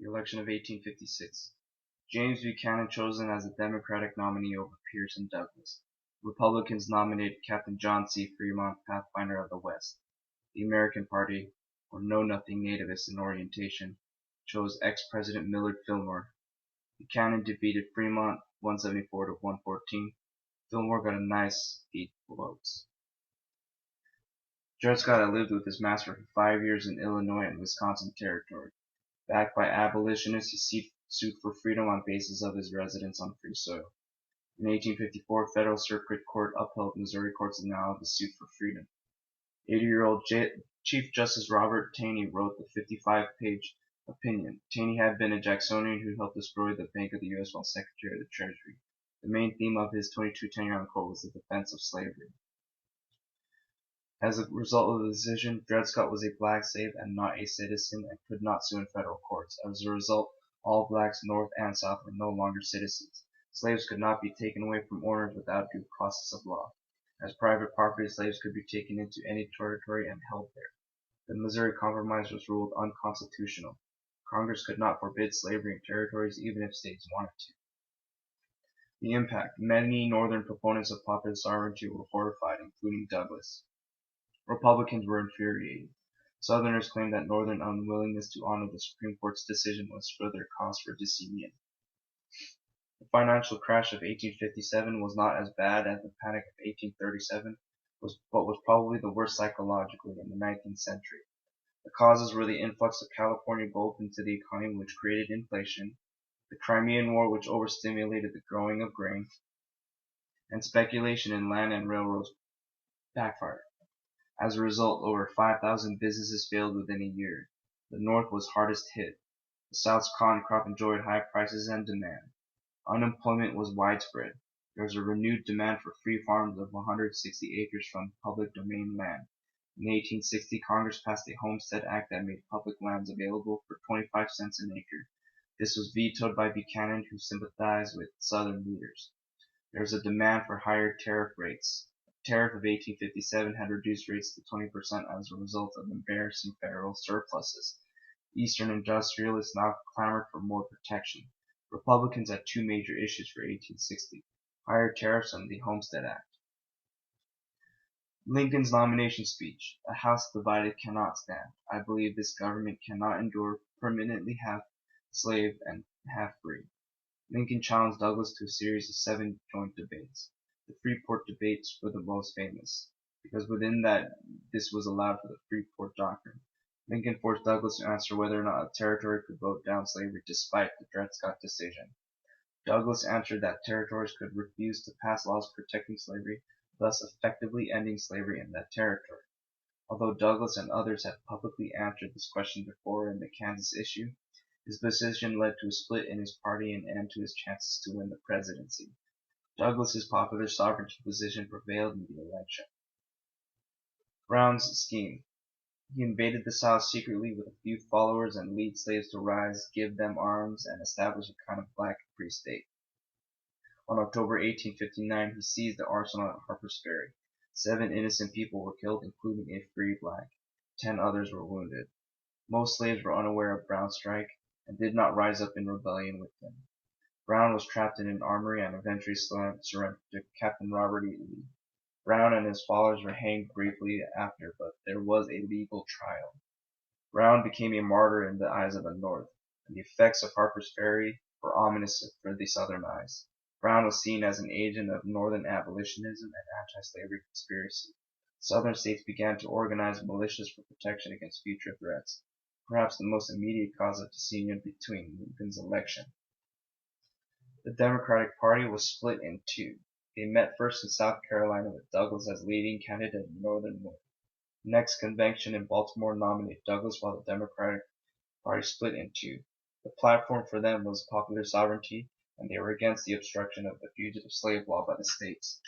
The election of 1856. James Buchanan chosen as the Democratic nominee over Pearson Douglas. Republicans nominated Captain John C. Fremont, Pathfinder of the West. The American Party, or Know Nothing nativist in orientation, chose ex-President Millard Fillmore. Buchanan defeated Fremont 174 to 114. Fillmore got a nice 8 votes. Dred Scott had lived with his master for 5 years in Illinois and Wisconsin Territory. Backed by abolitionists, he sued for freedom on basis of his residence on free soil. In 1854, Federal Circuit Court upheld Missouri court's denial of the suit for freedom. 80-year-old Chief Justice Robert Taney wrote the 55-page opinion. Taney had been a Jacksonian who helped destroy the Bank of the U.S. while Secretary of the Treasury. The main theme of his 22 tenure on the court was the defense of slavery. As a result of the decision, Dred Scott was a black slave and not a citizen and could not sue in federal courts. As a result, all blacks north and south were no longer citizens. Slaves could not be taken away from owners without due process of law. As private property, slaves could be taken into any territory and held there. The Missouri Compromise was ruled unconstitutional. Congress could not forbid slavery in territories even if states wanted to. The impact. Many northern proponents of popular sovereignty were horrified, including Douglas. Republicans were infuriated. Southerners claimed that Northern unwillingness to honor the Supreme Court's decision was further cause for disunion. The financial crash of 1857 was not as bad as the Panic of 1837, but was probably the worst psychologically in the 19th century. The causes were the influx of California gold into the economy, which created inflation, the Crimean War, which overstimulated the growing of grain, and speculation in land and railroads backfired. As a result, over 5,000 businesses failed within a year. The North was hardest hit. The South's cotton crop enjoyed high prices and demand. Unemployment was widespread. There was a renewed demand for free farms of 160 acres from public domain land. In 1860, Congress passed a Homestead Act that made public lands available for 25 cents an acre. This was vetoed by Buchanan, who sympathized with Southern leaders. There was a demand for higher tariff rates. The tariff of 1857 had reduced rates to 20% as a result of embarrassing federal surpluses. Eastern industrialists now clamored for more protection. Republicans had two major issues for 1860: higher tariffs and the Homestead Act. Lincoln's nomination speech. A house divided cannot stand. I believe this government cannot endure permanently half slave and half free. Lincoln challenged Douglas to a series of 7 joint debates. The Freeport debates were the most famous, because within that this was allowed for the Freeport Doctrine. Lincoln forced Douglas to answer whether or not a territory could vote down slavery despite the Dred Scott decision. Douglas answered that territories could refuse to pass laws protecting slavery, thus effectively ending slavery in that territory. Although Douglas and others had publicly answered this question before in the Kansas issue, his position led to a split in his party and end to his chances to win the presidency. Douglas's popular sovereignty position prevailed in the election. Brown's scheme. He invaded the South secretly with a few followers and lead slaves to rise, give them arms, and establish a kind of black free state. On October 1859, he seized the arsenal at Harper's Ferry. 7 innocent people were killed, including a free black. 10 others were wounded. Most slaves were unaware of Brown's strike and did not rise up in rebellion with him. Brown was trapped in an armory and eventually surrendered to Captain Robert E. Lee. Brown and his followers were hanged briefly after, but there was a legal trial. Brown became a martyr in the eyes of the North, and the effects of Harper's Ferry were ominous for the Southern eyes. Brown was seen as an agent of Northern abolitionism and anti-slavery conspiracy. Southern states began to organize militias for protection against future threats, perhaps the most immediate cause of disunion between Lincoln's election. The Democratic Party was split in two. They met first in South Carolina with Douglas as leading candidate in Northern North. The next convention in Baltimore nominated Douglas while the Democratic Party split in two. The platform for them was popular sovereignty, and they were against the obstruction of the fugitive slave law by the states.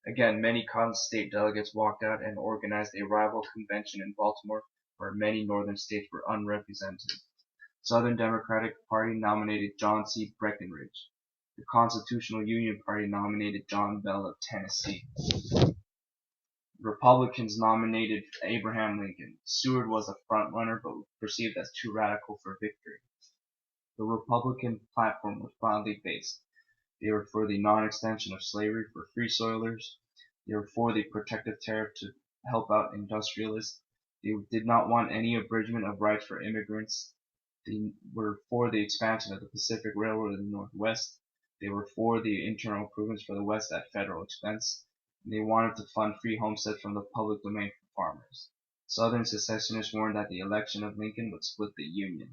Again, many Cotton State delegates walked out and organized a rival convention in Baltimore where many northern states were unrepresented. Southern Democratic Party nominated John C. Breckinridge. The Constitutional Union Party nominated John Bell of Tennessee. Republicans nominated Abraham Lincoln. Seward was a front-runner but was perceived as too radical for victory. The Republican platform was broadly based. They were for the non-extension of slavery for free soilers. They were for the protective tariff to help out industrialists. They did not want any abridgment of rights for immigrants. They were for the expansion of the Pacific Railroad in the Northwest. They were for the internal improvements for the West at federal expense. And they wanted to fund free homesteads from the public domain for farmers. Southern secessionists warned that the election of Lincoln would split the Union.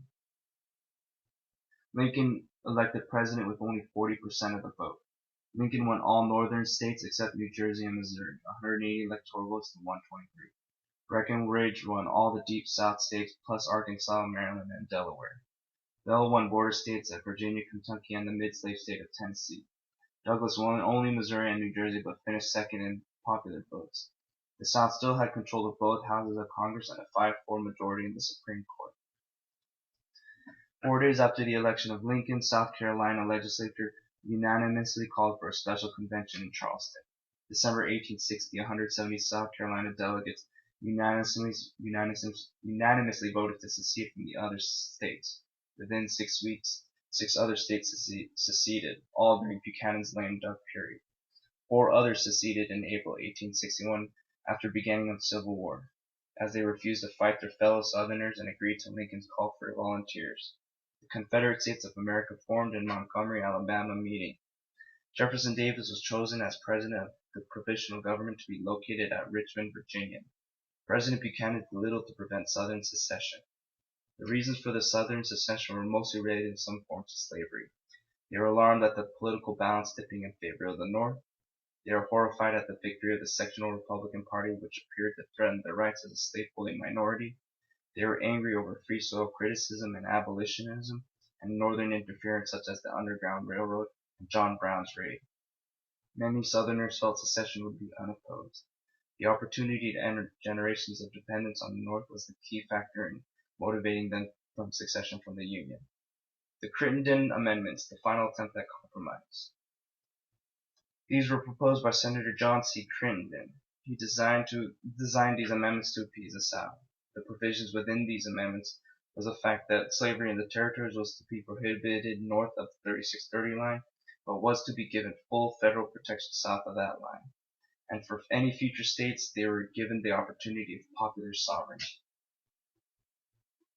Lincoln elected president with only 40% of the vote. Lincoln won all northern states except New Jersey and Missouri, 180 electoral votes to 123. Breckinridge won all the deep South states plus Arkansas, Maryland, and Delaware. Bell won border states at Virginia, Kentucky, and the mid-slave state of Tennessee. Douglas won only Missouri and New Jersey but finished second in popular votes. The South still had control of both houses of Congress and a 5-4 majority in the Supreme Court. 4 days after the election of Lincoln, South Carolina legislature unanimously called for a special convention in Charleston. December 1860, 170 South Carolina delegates unanimously voted to secede from the other states. Within 6 weeks, 6 other states seceded, all during Buchanan's lame duck period. 4 others seceded in April 1861 after beginning of the Civil War, as they refused to fight their fellow Southerners and agreed to Lincoln's call for volunteers. The Confederate States of America formed in Montgomery, Alabama meeting. Jefferson Davis was chosen as president of the provisional government to be located at Richmond, Virginia. President Buchanan did little to prevent Southern secession. The reasons for the Southern secession were mostly related to some forms of slavery. They were alarmed at the political balance tipping in favor of the North. They are horrified at the victory of the sectional Republican Party, which appeared to threaten their rights as a slave-holding minority. They were angry over free soil criticism and abolitionism, and Northern interference such as the Underground Railroad and John Brown's raid. Many Southerners felt secession would be unopposed. The opportunity to end generations of dependence on the North was the key factor in motivating them from secession from the Union. The Crittenden Amendments, the final attempt at compromise. These were proposed by Senator John C. Crittenden. He designed these amendments to appease the South. The provisions within these amendments was the fact that slavery in the territories was to be prohibited north of the 3630 line, but was to be given full federal protection south of that line. And for any future states, they were given the opportunity of popular sovereignty.